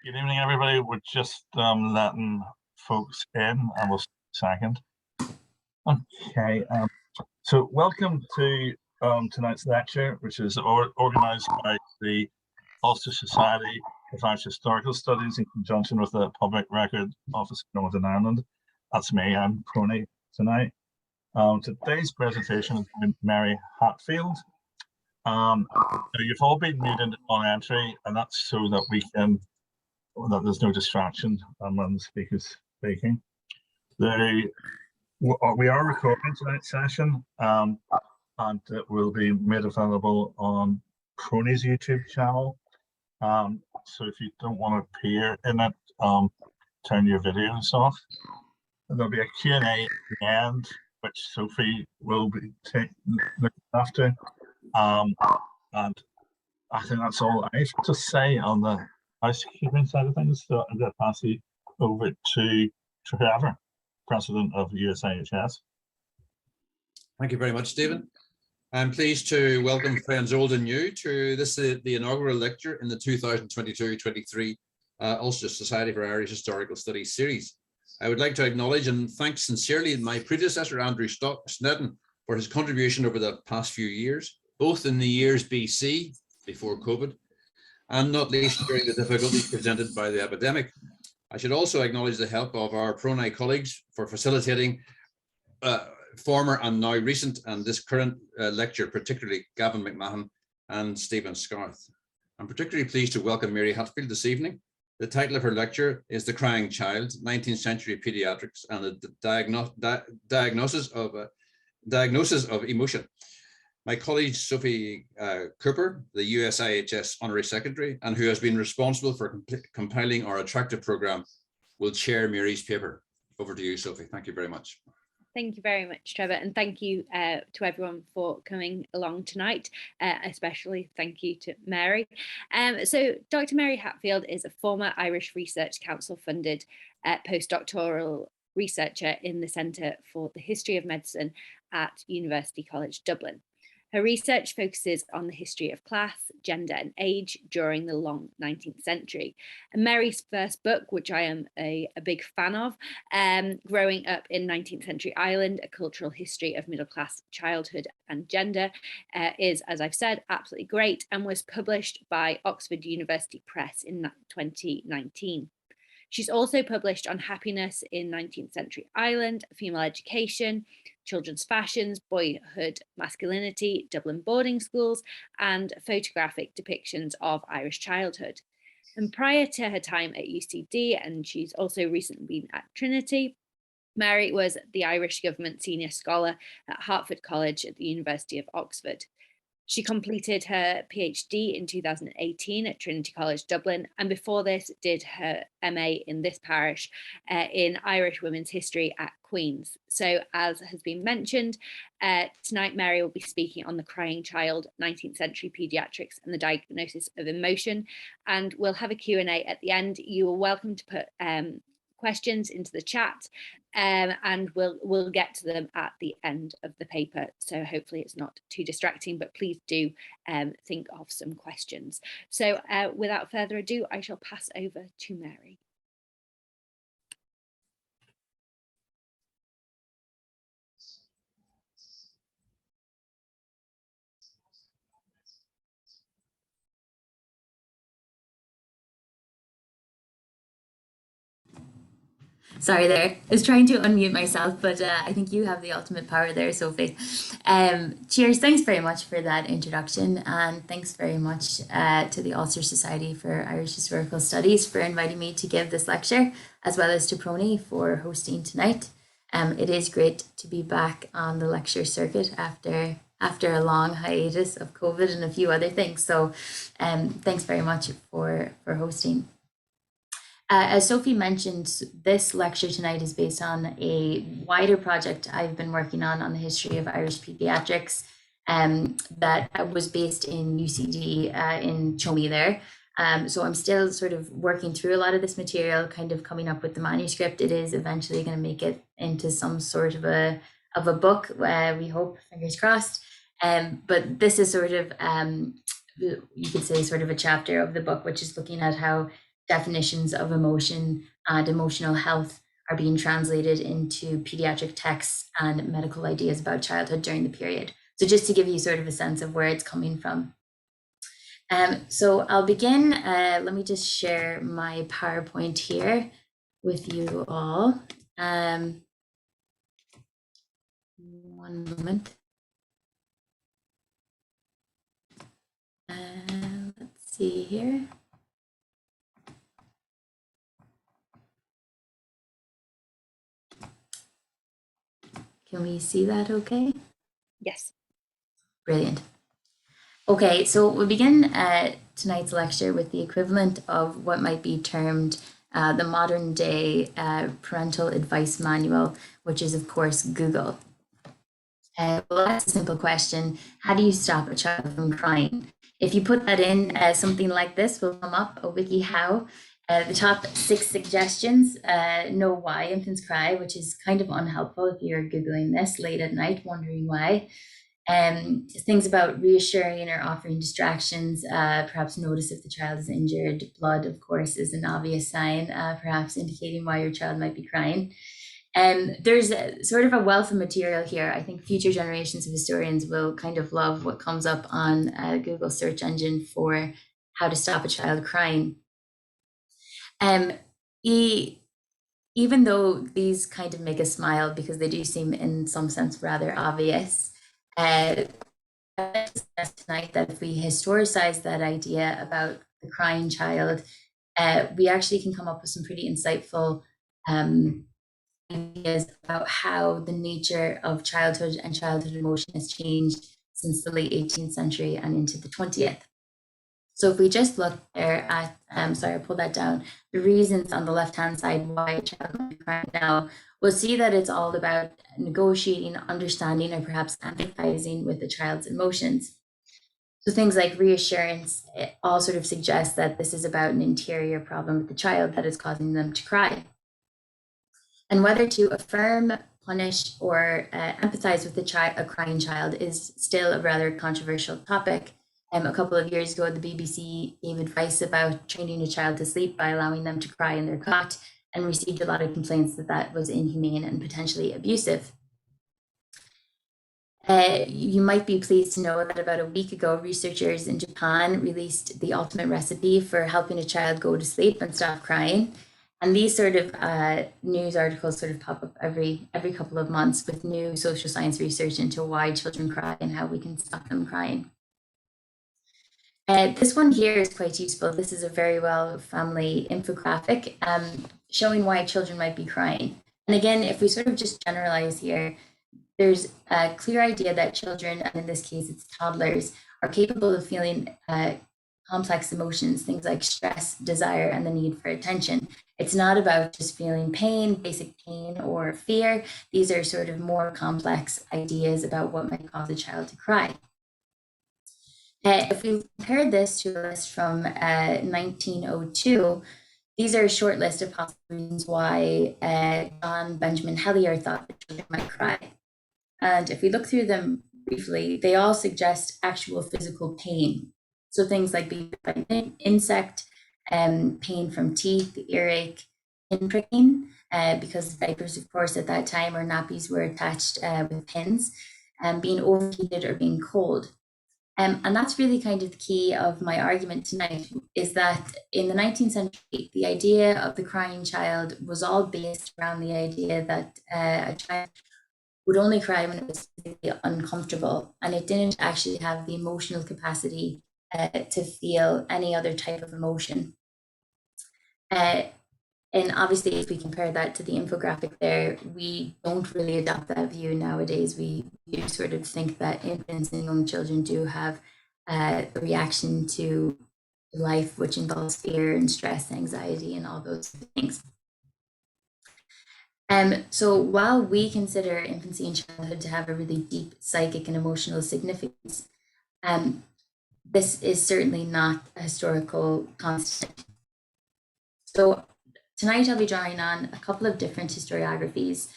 Good evening, everybody. We're just letting folks in, and we'll second. Okay, so welcome to tonight's lecture, which is organised by the Ulster Society of Irish Historical Studies in conjunction with the Public Record Office of Northern Ireland. That's me, I'm PRONI tonight. Today's presentation is by Mary Hatfield. You've all been muted on entry, and that's so that we can there's no distraction when the speaker's speaking. We are recording tonight's session, and it will be made available on PRONI's YouTube channel. So if you don't want to appear in it, turn your videos off. And there'll be a Q&A at the end, which Sophie will be looking after. And I think that's all I have to say on the housekeeping side of things. So I'm going to pass you over to Trevor, President of USIHS. Thank you very much, Stephen. I'm pleased to welcome friends old and new to the inaugural lecture in the 2022-23 Ulster Society for Irish Historical Studies series. I would like to acknowledge and thank sincerely my predecessor, Andrew Snedden, for his contribution over the past few years, both in the years BC, before COVID, and not least during the difficulties presented by the epidemic. I should also acknowledge the help of our PRONI colleagues for facilitating former and now recent and this current lecture, particularly Gavin McMahon and Stephen Scarth. I'm particularly pleased to welcome Mary Hatfield this evening. The title of her lecture is The Crying Child, 19th Century Pediatrics and the Diagnosis of Emotion. My colleague Sophie Cooper, the USIHS Honorary Secretary, and who has been responsible for compiling our attractive programme, will chair Mary's paper. Over to you, Sophie. Thank you very much. Thank you very much, Trevor, and thank you to everyone for coming along tonight, especially thank you to Mary. So Dr. Mary Hatfield is a former Irish Research Council funded postdoctoral researcher in the Centre for the History of Medicine at University College Dublin. Her research focuses on the history of class, gender and age during the long 19th century. And Mary's first book, which I am a big fan of, Growing Up in 19th Century Ireland, A Cultural History of Middle Class Childhood and Gender, is, as I've said, absolutely great and was published by Oxford University Press in 2019. She's also published on happiness in 19th century Ireland, female education, children's fashions, boyhood masculinity, Dublin boarding schools, and photographic depictions of Irish childhood. And prior to her time at UCD, and she's also recently been at Trinity, Mary was the Irish Government Senior Scholar at Hertford College at the University of Oxford. She completed her PhD in 2018 at Trinity College Dublin, and before this did her MA in this parish in Irish Women's History at Queen's. So as has been mentioned, tonight Mary will be speaking on The Crying Child, 19th Century Pediatrics and the Diagnosis of Emotion, and we'll have a Q&A at the end. You are welcome to put questions into the chat, and we'll get to them at the end of the paper. So hopefully it's not too distracting, but please do think of some questions. So without further ado, I shall pass over to Mary. Sorry there, I was trying to unmute myself, but I think you have the ultimate power there, Sophie. Cheers, thanks very much for that introduction, and thanks very much to the Ulster Society for Irish Historical Studies for inviting me to give this lecture, as well as to PRONI for hosting tonight. It is great to be back on the lecture circuit after a long hiatus of COVID and a few other things, so thanks very much for hosting. As Sophie mentioned, this lecture tonight is based on a wider project I've been working on the history of Irish pediatrics that was based in UCD in Chomey there. So I'm still sort of working through a lot of this material, kind of coming up with the manuscript. It is eventually going to make it into some sort of a book, we hope, fingers crossed. But this is sort of, you could say, sort of a chapter of the book, which is looking at how definitions of emotion and emotional health are being translated into pediatric texts and medical ideas about childhood during the period. So just to give you sort of a sense of where it's coming from. So I'll begin. Let me just share my PowerPoint here with you all. One moment. Let's see here. Can we see that okay? Yes. Brilliant. Okay, so we'll begin tonight's lecture with the equivalent of what might be termed the modern day parental advice manual, which is of course Google. Well, that's a simple question. How do you stop a child from crying? If you put that in, something like this will come up, a WikiHow. The top 6 suggestions, know why infants cry, which is kind of unhelpful if you're Googling this late at night, wondering why. Things about reassuring or offering distractions, perhaps notice if the child is injured. Blood, of course, is an obvious sign, perhaps indicating why your child might be crying. There's sort of a wealth of material here. I think future generations of historians will kind of love what comes up on Google search engine for how to stop a child crying. Even though these kind of make us smile because they do seem in some sense rather obvious, I suggest tonight that if we historicize that idea about the crying child, we actually can come up with some pretty insightful ideas about how the nature of childhood and childhood emotion has changed since the late 18th century and into the 20th. So if we just look there at, sorry, I'll pull that down, the reasons on the left-hand side why a child might be crying now, we'll see that it's all about negotiating, understanding, or perhaps empathizing with the child's emotions. So things like reassurance, it all sort of suggest that this is about an interior problem with the child that is causing them to cry. And whether to affirm, punish, or empathize with a crying child is still a rather controversial topic. A couple of years ago, the BBC gave advice about training a child to sleep by allowing them to cry in their cot, and received a lot of complaints that that was inhumane and potentially abusive. You might be pleased to know that about a week ago, researchers in Japan released the ultimate recipe for helping a child go to sleep and stop crying. And these sort of news articles sort of pop up every couple of months with new social science research into why children cry and how we can stop them crying. This one here is quite useful. This is a very well family infographic showing why children might be crying. And again, if we sort of just generalize here, there's a clear idea that children, and in this case it's toddlers, are capable of feeling complex emotions, things like stress, desire, and the need for attention. It's not about just feeling pain, basic pain, or fear. These are sort of more complex ideas about what might cause a child to cry. If we compare this to a list from 1902, these are a short list of possible reasons why John Benjamin Hellier thought that children might cry. And if we look through them briefly, they all suggest actual physical pain. So things like being bit by an insect, pain from teeth, earache, pin pricking, because diapers, of course, at that time, or nappies were attached with pins, and being overheated or being cold. And that's really kind of the key of my argument tonight, is that in the 19th century, the idea of the crying child was all based around the idea that a child would only cry when it was physically uncomfortable, and it didn't actually have the emotional capacity to feel any other type of emotion. And obviously, if we compare that to the infographic there, we don't really adopt that view nowadays. We do sort of think that infants and young children do have a reaction to life, which involves fear and stress, anxiety, and all those things. So while we consider infancy and childhood to have a really deep psychic and emotional significance, this is certainly not a historical constant. So tonight I'll be drawing on a couple of different historiographies.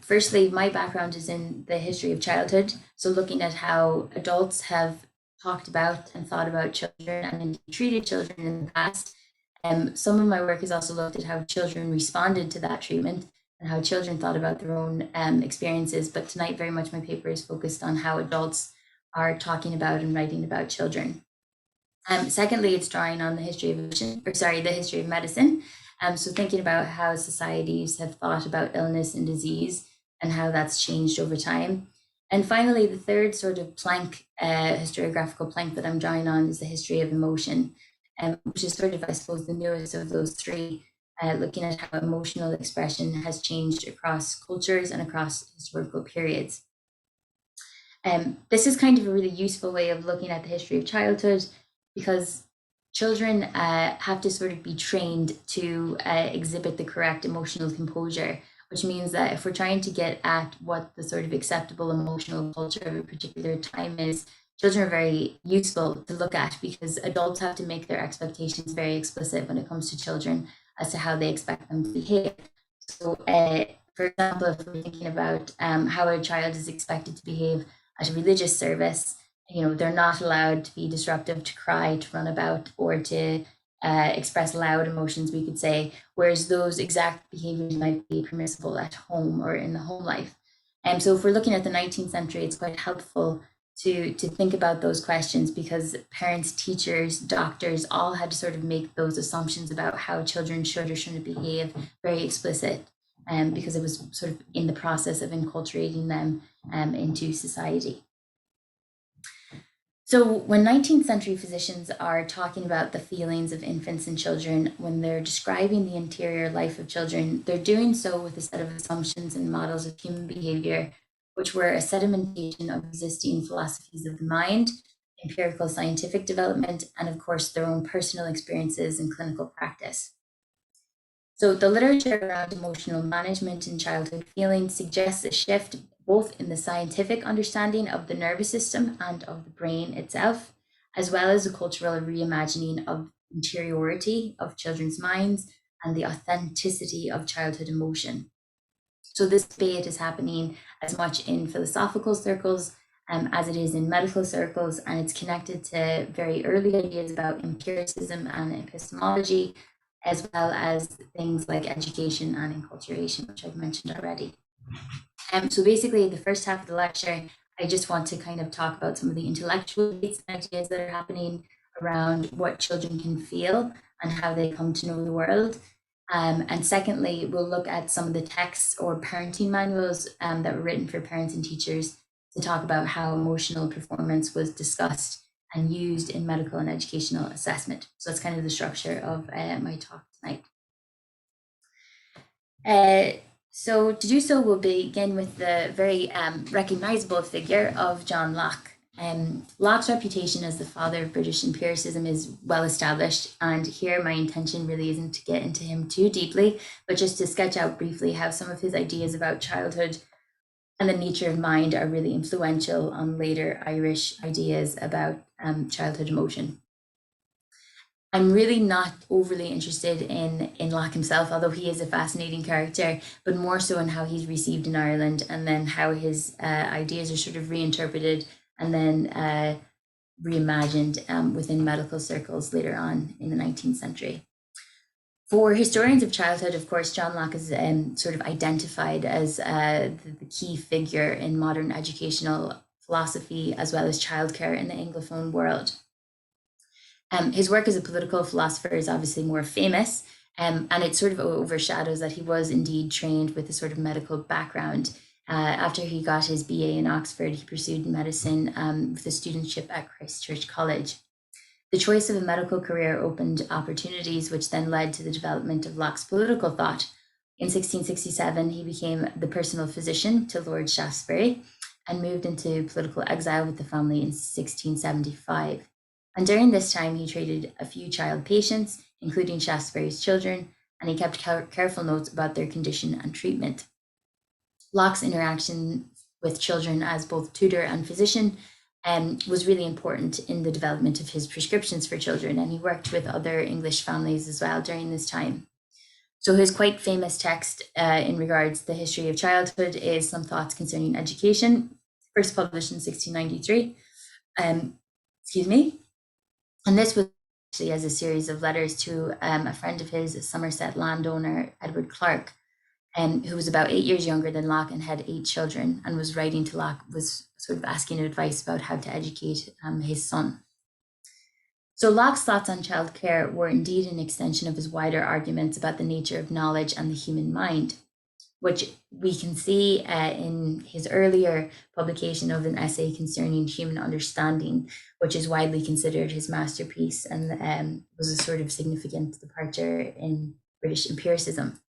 Firstly, my background is in the history of childhood, so looking at how adults have talked about and thought about children and indeed treated children in the past, Some of my work has also looked at how children responded to that treatment and how children thought about their own experiences. But tonight, very much my paper is focused on how adults are talking about and writing about children. Secondly, it's drawing on the history of the history of medicine. So thinking about how societies have thought about illness and disease and how that's changed over time. And finally, the third sort of plank, historiographical plank that I'm drawing on is the history of emotion, which is sort of, I suppose, the newest of those three, looking at how emotional expression has changed across cultures and across historical periods. This is kind of a really useful way of looking at the history of childhood, because children have to sort of be trained to exhibit the correct emotional composure, which means that if we're trying to get at what the sort of acceptable emotional culture of a particular time is, children are very useful to look at, because adults have to make their expectations very explicit when it comes to children as to how they expect them to behave. So, for example, if we're thinking about how a child is expected to behave at a religious service, they're not allowed to be disruptive, to cry, to run about, or to express loud emotions, we could say, whereas those exact behaviors might be permissible at home or in the home life. And so if we're looking at the 19th century, it's quite helpful to think about those questions, because parents, teachers, doctors all had to sort of make those assumptions about how children should or shouldn't behave very explicit, because it was sort of in the process of enculturating them into society. So when 19th century physicians are talking about the feelings of infants and children, when they're describing the interior life of children, they're doing so with a set of assumptions and models of human behavior, which were a sedimentation of existing philosophies of the mind, empirical scientific development, and of course, their own personal experiences and clinical practice. So the literature around emotional management and childhood feelings suggests a shift both in the scientific understanding of the nervous system and of the brain itself, as well as a cultural reimagining of interiority of children's minds and the authenticity of childhood emotion. So this debate is happening as much in philosophical circles as it is in medical circles, and it's connected to very early ideas about empiricism and epistemology, as well as things like education and enculturation, which I've mentioned already. So basically, the first half of the lecture, I just want to kind of talk about some of the intellectual debates and ideas that are happening around what children can feel and how they come to know the world. And secondly, we'll look at some of the texts or parenting manuals that were written for parents and teachers to talk about how emotional performance was discussed and used in medical and educational assessment. So that's kind of the structure of my talk tonight. So to do so, we'll begin with the very recognizable figure of John Locke. Locke's reputation as the father of British empiricism is well established, and here my intention really isn't to get into him too deeply, but just to sketch out briefly how some of his ideas about childhood and the nature of mind are really influential on later Irish ideas about childhood emotion. I'm really not overly interested in Locke himself, although he is a fascinating character, but more so in how he's received in Ireland, and then how his ideas are sort of reinterpreted and then reimagined within medical circles later on in the 19th century. For historians of childhood, of course, John Locke is sort of identified as the key figure in modern educational philosophy, as well as childcare in the Anglophone world. His work as a political philosopher is obviously more famous, and it sort of overshadows that he was indeed trained with a sort of medical background. After he got his BA in Oxford, he pursued medicine with a studentship at Christ Church College. The choice of a medical career opened opportunities, which then led to the development of Locke's political thought. In 1667, he became the personal physician to Lord Shaftesbury and moved into political exile with the family in 1675. And during this time, he treated a few child patients, including Shaftesbury's children, and he kept careful notes about their condition and treatment. Locke's interaction with children as both tutor and physician was really important in the development of his prescriptions for children, and he worked with other English families as well during this time. So his quite famous text in regards to the history of childhood is Some Thoughts Concerning Education, first published in 1693. And this was actually as a series of letters to a friend of his, a Somerset landowner, Edward Clarke, who was about 8 years younger than Locke and had 8 children, and was writing to Locke, was sort of asking advice about how to educate his son. So Locke's thoughts on childcare were indeed an extension of his wider arguments about the nature of knowledge and the human mind, which we can see in his earlier publication of an essay concerning human understanding, which is widely considered his masterpiece and was a sort of significant departure in British empiricism.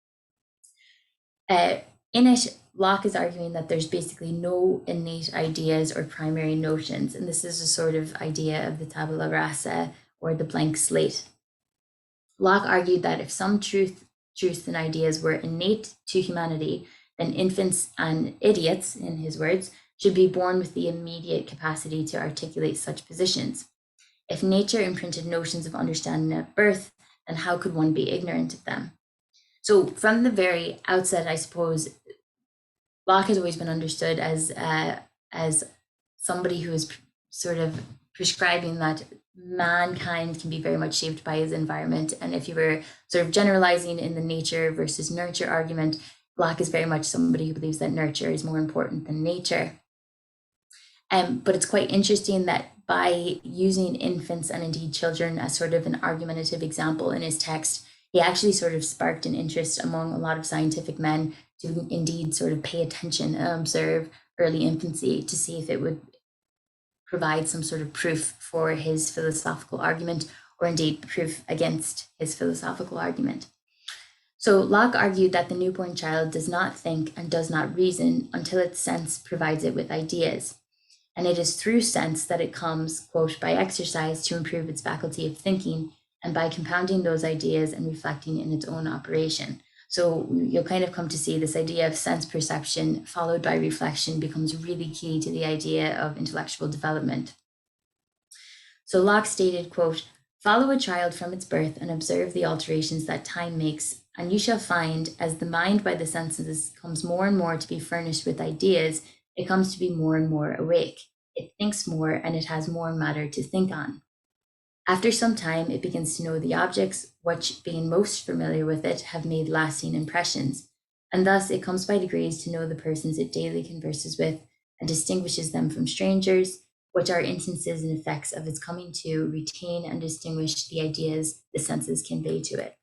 In it, Locke is arguing that there's basically no innate ideas or primary notions, and this is a sort of idea of the tabula rasa, or the blank slate. Locke argued that if some truths and ideas were innate to humanity, then infants and idiots, in his words, should be born with the immediate capacity to articulate such positions. If nature imprinted notions of understanding at birth, then how could one be ignorant of them? So from the very outset, I suppose, Locke has always been understood as somebody who is sort of prescribing that mankind can be very much shaped by his environment. And if you were sort of generalizing in the nature versus nurture argument, Locke is very much somebody who believes that nurture is more important than nature. But it's quite interesting that by using infants and indeed children as sort of an argumentative example in his text, he actually sort of sparked an interest among a lot of scientific men to indeed sort of pay attention and observe early infancy to see if it would provide some sort of proof for his philosophical argument, or indeed proof against his philosophical argument. So Locke argued that the newborn child does not think and does not reason until its sense provides it with ideas. And it is through sense that it comes, quote, by exercise to improve its faculty of thinking, and by compounding those ideas and reflecting in its own operation. So you'll kind of come to see this idea of sense perception followed by reflection becomes really key to the idea of intellectual development. So Locke stated, quote, follow a child from its birth and observe the alterations that time makes, and you shall find, as the mind by the senses comes more and more to be furnished with ideas, it comes to be more and more awake. It thinks more, and it has more matter to think on. After some time, it begins to know the objects which, being most familiar with it, have made lasting impressions, and thus it comes by degrees to know the persons it daily converses with, and distinguishes them from strangers, which are instances and effects of its coming to retain and distinguish the ideas the senses convey to it.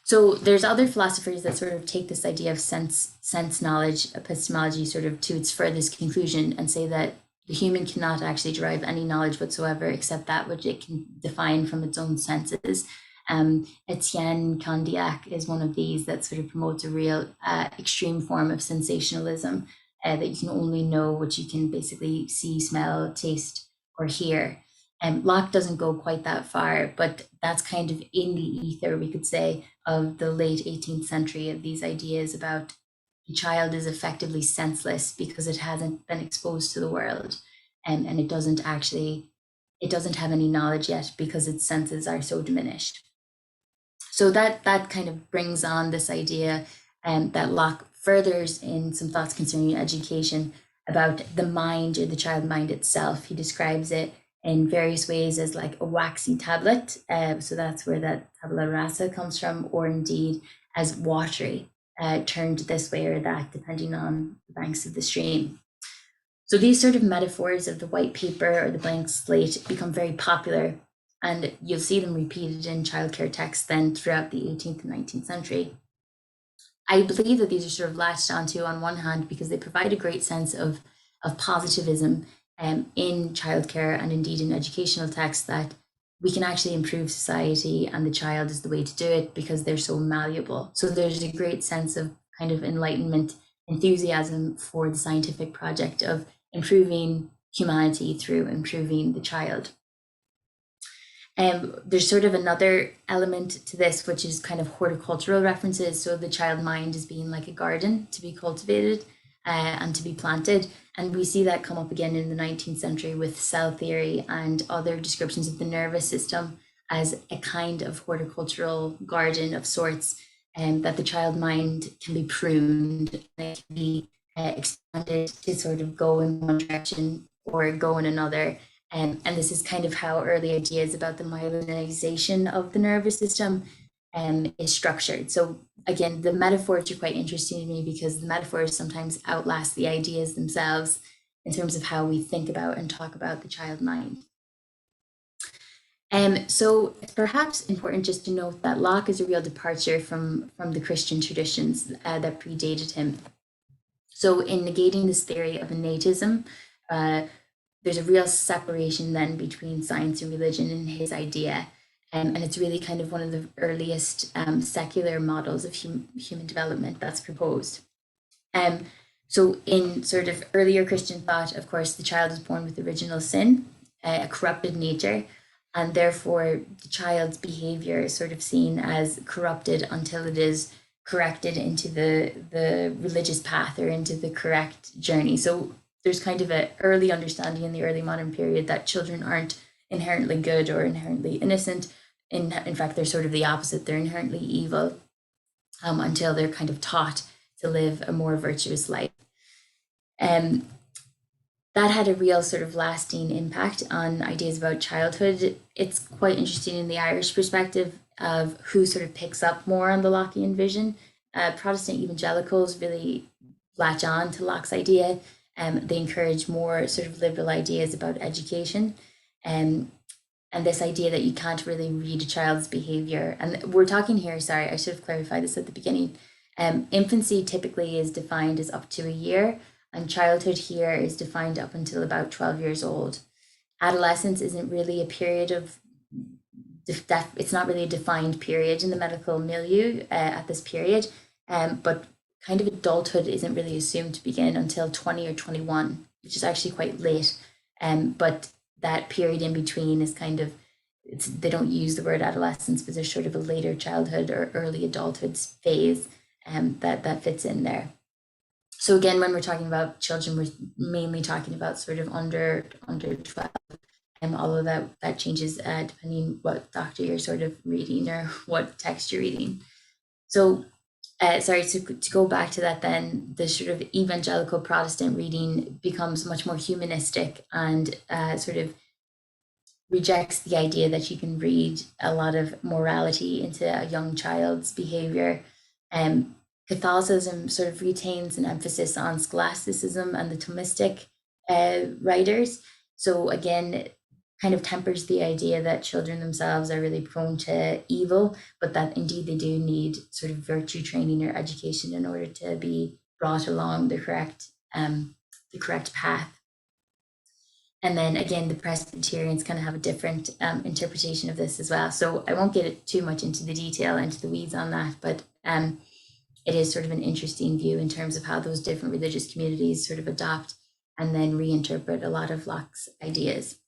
So there's other philosophers that sort of take this idea of sense knowledge, epistemology, sort of to its furthest conclusion, and say that the human cannot actually derive any knowledge whatsoever except that which it can define from its own senses. Etienne Condillac is one of these that sort of promotes a real extreme form of sensationalism, that you can only know what you can basically see, smell, taste, or hear. Locke doesn't go quite that far, but that's kind of in the ether, we could say, of the late 18th century, of these ideas about the child is effectively senseless because it hasn't been exposed to the world, and it doesn't have any knowledge yet because its senses are so diminished. So that kind of brings on this idea that Locke furthers in some thoughts concerning education about the mind, or the child mind itself. He describes it in various ways as like a waxy tablet, so that's where that tabula rasa comes from, or indeed as watery, turned this way or that, depending on the banks of the stream. So these sort of metaphors of the white paper or the blank slate become very popular, and you'll see them repeated in childcare texts then throughout the 18th and 19th century. I believe that these are sort of latched onto on one hand because they provide a great sense of positivism in childcare and indeed in educational texts, that we can actually improve society and the child is the way to do it because they're so malleable. So there's a great sense of kind of enlightenment, enthusiasm for the scientific project of improving humanity through improving the child. There's sort of another element to this, which is kind of horticultural references. So the child mind is being like a garden to be cultivated and to be planted. And we see that come up again in the 19th century with cell theory and other descriptions of the nervous system as a kind of horticultural garden of sorts, and that the child mind can be pruned, and it can be expanded to sort of go in one direction or go in another, And this is kind of how early ideas about the myelinization of the nervous system is structured. So again, the metaphors are quite interesting to me because the metaphors sometimes outlast the ideas themselves in terms of how we think about and talk about the child mind. So it's perhaps important just to note that Locke is a real departure from the Christian traditions that predated him. So in negating this theory of innatism, there's a real separation then between science and religion in his idea. And it's really kind of one of the earliest secular models of human development that's proposed. So in sort of earlier Christian thought, of course, the child is born with original sin, a corrupted nature, and therefore the child's behavior is sort of seen as corrupted until it is corrected into the religious path or into the correct journey. So there's kind of an early understanding in the early modern period that children aren't inherently good or inherently innocent. In fact, they're sort of the opposite. They're inherently evil until they're kind of taught to live a more virtuous life. That had a real sort of lasting impact on ideas about childhood. It's quite interesting in the Irish perspective of who sort of picks up more on the Lockean vision. Protestant evangelicals really latch on to Locke's idea. They encourage more sort of liberal ideas about education. And this idea that you can't really read a child's behavior. And we're talking here, sorry, I should have clarified this at the beginning. Infancy typically is defined as up to a year, and childhood here is defined up until about 12 years old. Adolescence isn't really a period of, it's not really a defined period in the medical milieu at this period, but kind of adulthood isn't really assumed to begin until 20 or 21, which is actually quite late. But that period in between is kind of, they don't use the word adolescence, but there's sort of a later childhood or early adulthood phase that fits in there. So again, when we're talking about children, we're mainly talking about sort of under 12, although that changes depending what doctor you're sort of reading or what text you're reading. So sorry, to go back to that then, the sort of evangelical Protestant reading becomes much more humanistic and sort of rejects the idea that you can read a lot of morality into a young child's behavior. Catholicism sort of retains an emphasis on scholasticism and the Thomistic writers. So again, kind of tempers the idea that children themselves are really prone to evil, but that indeed they do need sort of virtue training or education in order to be brought along the correct path. And then again, the Presbyterians kind of have a different interpretation of this as well. So I won't get too much into the detail, into the weeds on that, but it is sort of an interesting view in terms of how those different religious communities sort of adopt and then reinterpret a lot of Locke's ideas.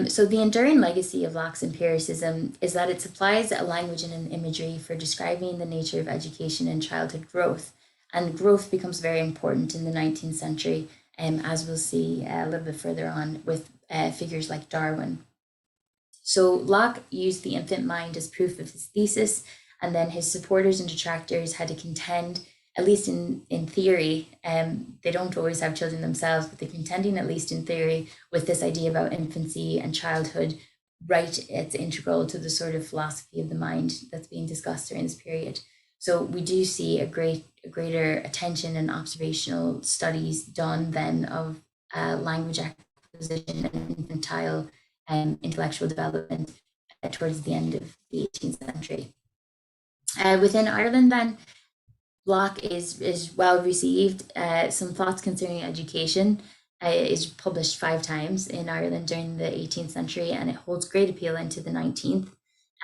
So the enduring legacy of Locke's empiricism is that it supplies a language and an imagery for describing the nature of education and childhood growth. And growth becomes very important in the 19th century, as we'll see a little bit further on with figures like Darwin. So Locke used the infant mind as proof of his thesis, and then his supporters and detractors had to contend, at least in theory, they don't always have children themselves, but they're contending, at least in theory, with this idea about infancy and childhood, right? It's integral to the sort of philosophy of the mind that's being discussed during this period. So we do see a greater attention and observational studies done then of language acquisition and infantile intellectual development towards the end of the 18th century. Within Ireland then, Locke is well received. Some thoughts concerning education is published 5 times in Ireland during the 18th century, and it holds great appeal into the 19th.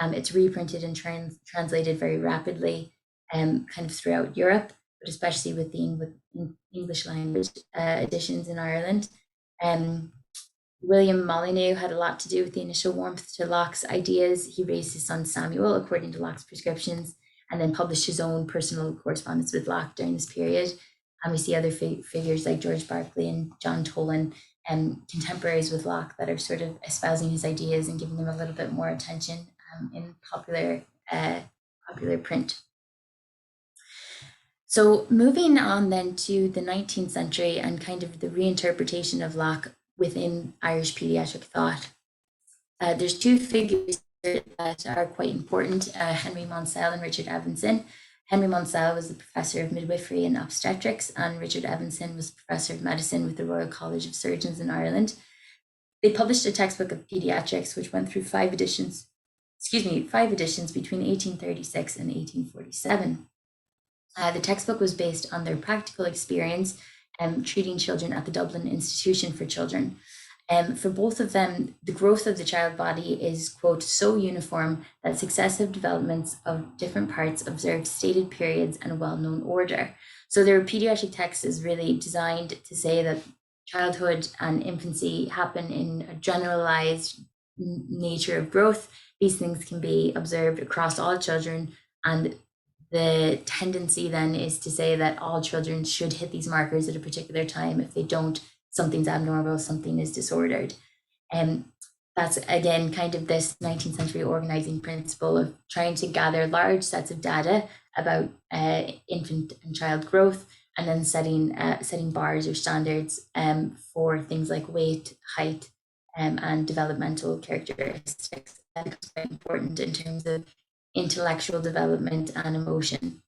It's reprinted and translated very rapidly kind of throughout Europe, but especially with the English language editions in Ireland. William Molyneux had a lot to do with the initial warmth to Locke's ideas. He raised his son Samuel according to Locke's prescriptions, and then published his own personal correspondence with Locke during this period. And we see other figures like George Berkeley and John Tolan, contemporaries with Locke, that are sort of espousing his ideas and giving them a little bit more attention in popular print. So moving on then to the 19th century and kind of the reinterpretation of Locke within Irish pediatric thought. There's two figures that are quite important, Henry Monsell and Richard Evanson. Henry Monsell was the professor of midwifery and obstetrics, and Richard Evanson was professor of medicine with the Royal College of Surgeons in Ireland. They published a textbook of pediatrics, which went through 5 editions between 1836 and 1847. The textbook was based on their practical experience treating children at the Dublin Institution for Children. For both of them, the growth of the child body is, quote, so uniform that successive developments of different parts observe stated periods and a well-known order. So their pediatric text is really designed to say that childhood and infancy happen in a generalized nature of growth. These things can be observed across all children, and the tendency then is to say that all children should hit these markers at a particular time. If they don't, something's abnormal, something is disordered. And that's, again, kind of this 19th century organizing principle of trying to gather large sets of data about infant and child growth, and then setting bars or standards for things like weight, height, and developmental characteristics. That's quite important in terms of intellectual development and emotion,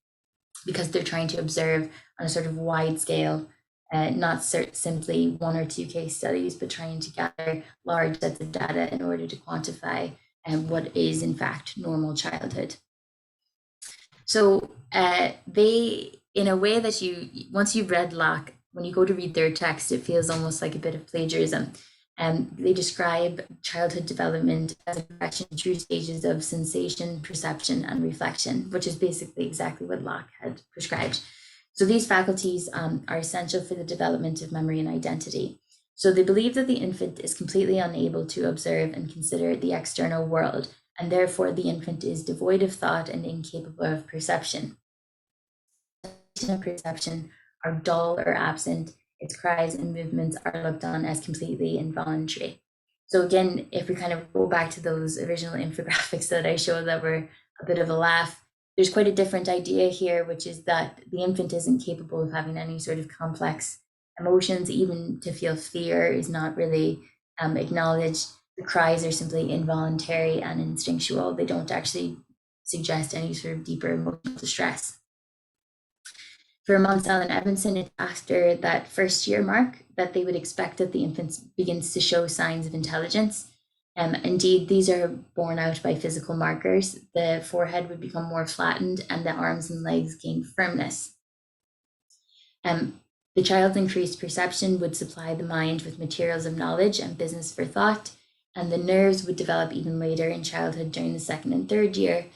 because they're trying to observe on a sort of wide scale, not simply 1 or 2 case studies, but trying to gather large sets of data in order to quantify what is in fact normal childhood. So they, in a way that once you've read Locke, when you go to read their text, it feels almost like a bit of plagiarism. They describe childhood development as a progression through stages of sensation, perception, and reflection, which is basically exactly what Locke had prescribed. So these faculties are essential for the development of memory and identity. So they believe that the infant is completely unable to observe and consider the external world, and therefore the infant is devoid of thought and incapable of perception. Perception are dull or absent. Its cries and movements are looked on as completely involuntary. So again, if we kind of go back to those original infographics that I showed that were a bit of a laugh, there's quite a different idea here, which is that the infant isn't capable of having any sort of complex emotions. Even to feel fear is not really acknowledged. The cries are simply involuntary and instinctual. They don't actually suggest any sort of deeper emotional distress. For Monsell and Evanson, it's after that first year mark that they would expect that the infant begins to show signs of intelligence. Indeed, these are borne out by physical markers. The forehead would become more flattened and the arms and legs gain firmness. The child's increased perception would supply the mind with materials of knowledge and business for thought, and the nerves would develop even later in childhood during the 2nd and 3rd year,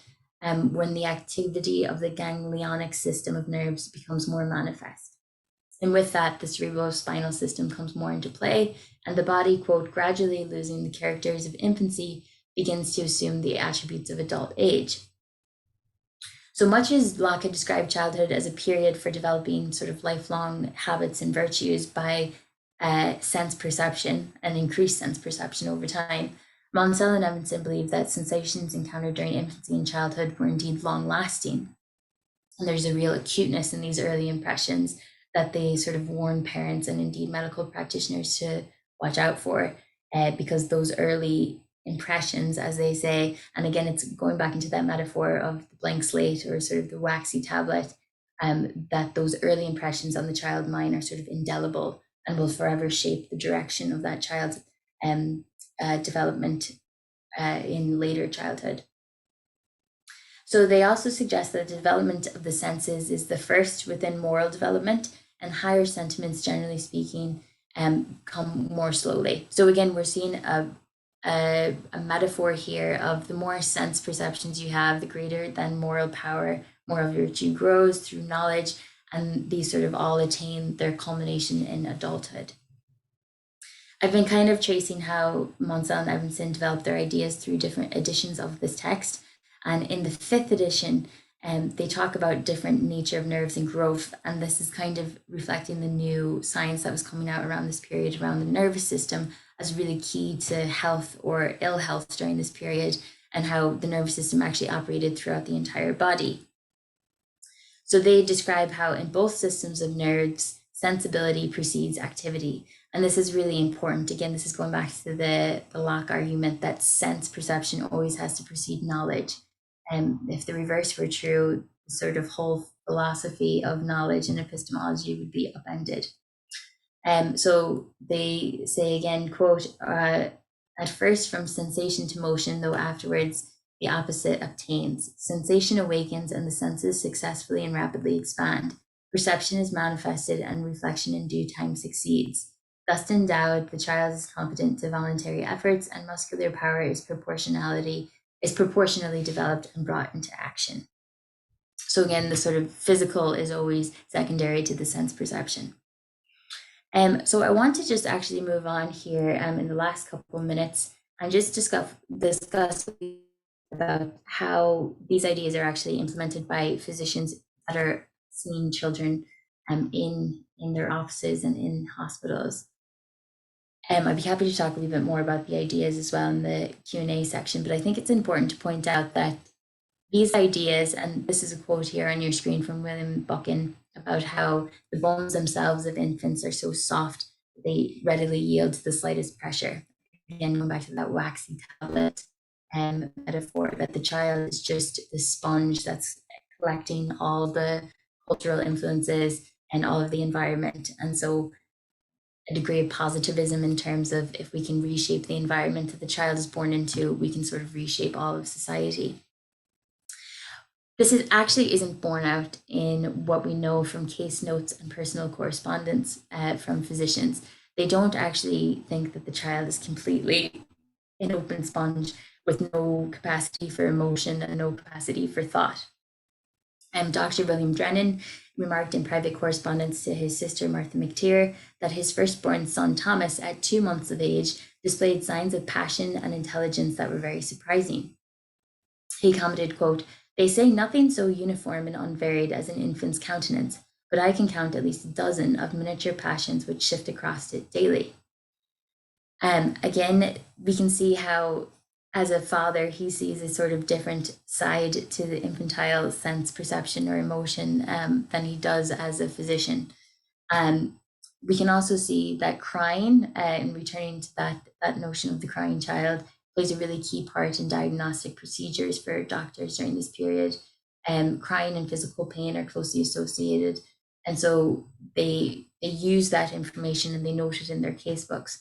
when the activity of the ganglionic system of nerves becomes more manifest. And with that, the cerebrospinal system comes more into play, and the body, quote, gradually losing the characters of infancy, begins to assume the attributes of adult age. So much as Locke had described childhood as a period for developing sort of lifelong habits and virtues by sense perception and increased sense perception over time, Monsell and Evanson believe that sensations encountered during infancy and childhood were indeed long-lasting. And there's a real acuteness in these early impressions that they sort of warn parents and indeed medical practitioners to watch out for, because those early impressions, as they say, and again, it's going back into that metaphor of the blank slate or sort of the waxy tablet, that those early impressions on the child mind are sort of indelible and will forever shape the direction of that child's development in later childhood. So they also suggest that the development of the senses is the first within moral development, and higher sentiments, generally speaking, come more slowly. So again, we're seeing a metaphor here of the more sense perceptions you have, the greater than moral power, moral virtue grows through knowledge, and these sort of all attain their culmination in adulthood. I've been kind of tracing how Monsell and Evanson developed their ideas through different editions of this text. And in the 5th edition, they talk about different nature of nerves and growth. And this is kind of reflecting the new science that was coming out around this period around the nervous system as really key to health or ill health during this period, and how the nervous system actually operated throughout the entire body. So they describe how in both systems of nerves, sensibility precedes activity. And this is really important. Again, this is going back to the Locke argument that sense perception always has to precede knowledge. And if the reverse were true, the sort of whole philosophy of knowledge and epistemology would be upended. So they say again, quote, at first from sensation to motion, though afterwards the opposite obtains. Sensation awakens and the senses successfully and rapidly expand. Perception is manifested and reflection in due time succeeds. Thus endowed, the child is competent to voluntary efforts and muscular power is proportionally developed and brought into action. So again, the sort of physical is always secondary to the sense perception. So I want to just actually move on here in the last couple of minutes and just discuss about how these ideas are actually implemented by physicians that are seeing children in their offices and in hospitals. I'd be happy to talk a little bit more about the ideas as well in the Q&A section, but I think it's important to point out that these ideas, and this is a quote here on your screen from William Buchan, about how the bones themselves of infants are so soft that they readily yield to the slightest pressure. Again, going back to that waxy tablet metaphor, that the child is just the sponge that's collecting all the cultural influences and all of the environment. And so a degree of positivism in terms of if we can reshape the environment that the child is born into, we can sort of reshape all of society. This actually isn't borne out in what we know from case notes and personal correspondence from physicians. They don't actually think that the child is completely an open sponge with no capacity for emotion and no capacity for thought. Dr. William Drennan remarked in private correspondence to his sister Martha McTeer that his firstborn son Thomas, at 2 months of age, displayed signs of passion and intelligence that were very surprising. He commented, quote, "They say nothing so uniform and unvaried as an infant's countenance, but I can count at least a dozen of miniature passions which shift across it daily." Again, we can see how, as a father, he sees a sort of different side to the infantile sense, perception, or emotion than he does as a physician. We can also see that crying, and returning to that notion of the crying child, plays a really key part in diagnostic procedures for doctors during this period. Crying and physical pain are closely associated. And so they use that information and they note it in their casebooks.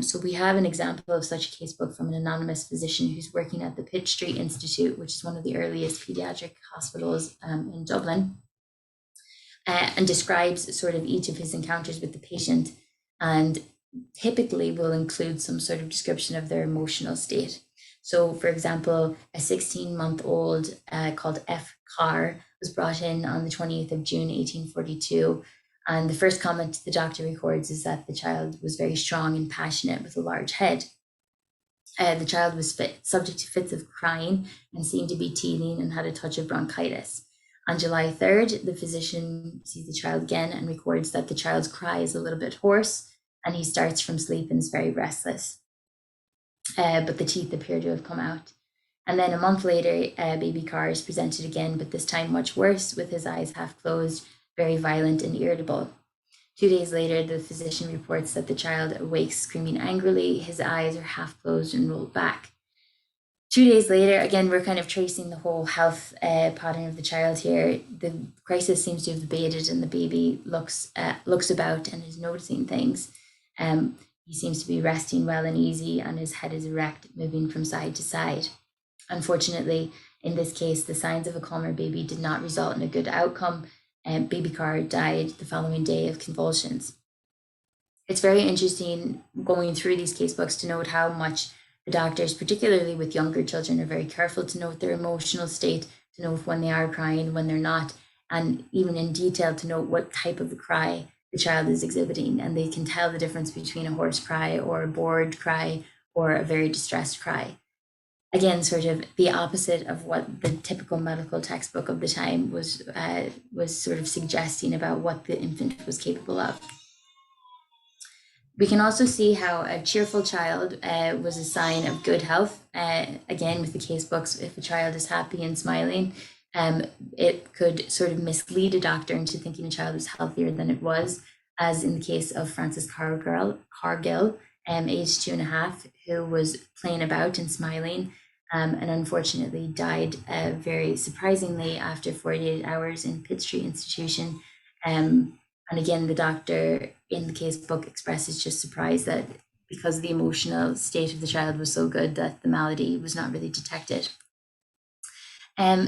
So we have an example of such a casebook from an anonymous physician who's working at the Pitt Street Institute, which is one of the earliest pediatric hospitals in Dublin, and describes sort of each of his encounters with the patient, and typically will include some sort of description of their emotional state. So, for example, a 16-month-old called F. Carr was brought in on the 20th of June, 1842. And the first comment the doctor records is that the child was very strong and passionate with a large head. The child was subject to fits of crying and seemed to be teething and had a touch of bronchitis. On July 3rd, the physician sees the child again and records that the child's cry is a little bit hoarse and he starts from sleep and is very restless. But the teeth appear to have come out. And then a month later, baby Carr is presented again, but this time much worse, with his eyes half closed, very violent and irritable. 2 days later, the physician reports that the child awakes screaming angrily. His eyes are half closed and rolled back. 2 days later, again, we're kind of tracing the whole health pattern of the child here. The crisis seems to have abated and the baby looks about and is noticing things. He seems to be resting well and easy and his head is erect, moving from side to side. Unfortunately, in this case, the signs of a calmer baby did not result in a good outcome. Baby Carr died the following day of convulsions. It's very interesting going through these casebooks to note how much the doctors, particularly with younger children, are very careful to note their emotional state, to note when they are crying, when they're not, and even in detail to note what type of a cry the child is exhibiting. And they can tell the difference between a hoarse cry or a bored cry or a very distressed cry. Again, sort of the opposite of what the typical medical textbook of the time was sort of suggesting about what the infant was capable of. We can also see how a cheerful child was a sign of good health. Again, with the casebooks, if a child is happy and smiling, it could sort of mislead a doctor into thinking a child was healthier than it was, as in the case of Frances Cargill, aged 2.5, who was playing about and smiling, and unfortunately died very surprisingly after 48 hours in Pitt Street Institution. And again, the doctor in the case book expresses just surprise that because the emotional state of the child was so good that the malady was not really detected.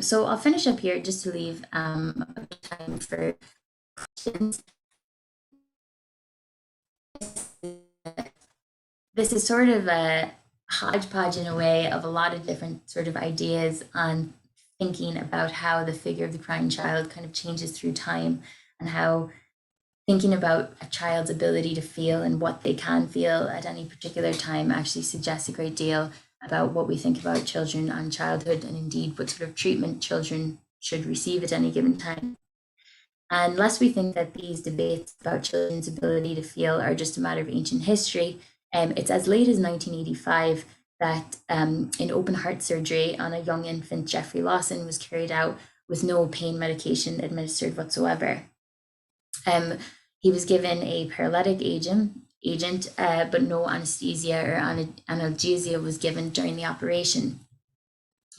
So I'll finish up here just to leave time for questions. This is sort of a hodgepodge in a way of a lot of different sort of ideas on thinking about how the figure of the crying child kind of changes through time, and how thinking about a child's ability to feel and what they can feel at any particular time actually suggests a great deal about what we think about children and childhood, and indeed what sort of treatment children should receive at any given time. And lest we think that these debates about children's ability to feel are just a matter of ancient history, it's as late as 1985 that in open heart surgery on a young infant, Jeffrey Lawson, was carried out with no pain medication administered whatsoever. He was given a paralytic agent, but no anesthesia or analgesia was given during the operation.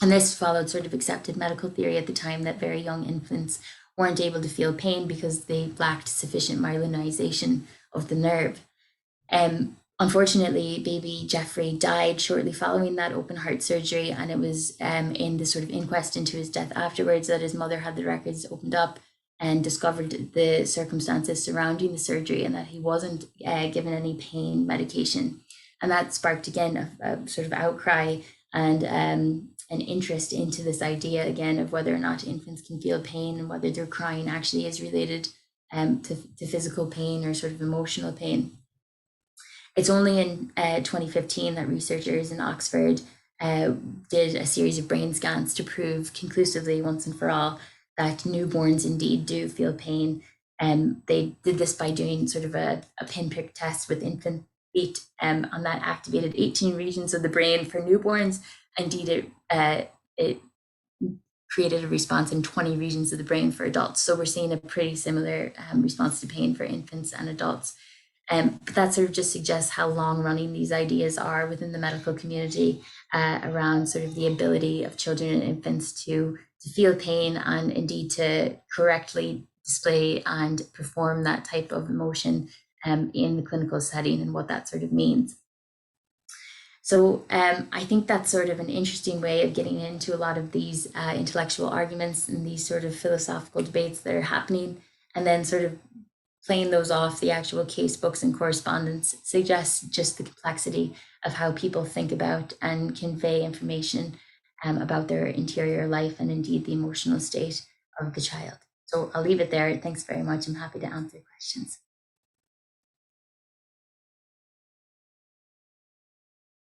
And this followed sort of accepted medical theory at the time that very young infants weren't able to feel pain because they lacked sufficient myelinization of the nerve. Unfortunately, baby Jeffrey died shortly following that open heart surgery, and it was in the sort of inquest into his death afterwards that his mother had the records opened up and discovered the circumstances surrounding the surgery, and that he wasn't given any pain medication. And that sparked again a sort of outcry and an interest into this idea again of whether or not infants can feel pain, and whether their crying actually is related to physical pain or sort of emotional pain. It's only in 2015 that researchers in Oxford did a series of brain scans to prove conclusively once and for all that newborns indeed do feel pain. They did this by doing sort of a pinprick test with infant feet, and that activated 18 regions of the brain for newborns. Indeed, it created a response in 20 regions of the brain for adults. So we're seeing a pretty similar response to pain for infants and adults. But that sort of just suggests how long running these ideas are within the medical community around sort of the ability of children and infants to feel pain, and indeed to correctly display and perform that type of emotion in the clinical setting, and what that sort of means. So I think that's sort of an interesting way of getting into a lot of these intellectual arguments and these sort of philosophical debates that are happening, and then sort of playing those off the actual case books and correspondence suggests just the complexity of how people think about and convey information about their interior life, and indeed the emotional state of the child. So I'll leave it there. Thanks very much. I'm happy to answer questions.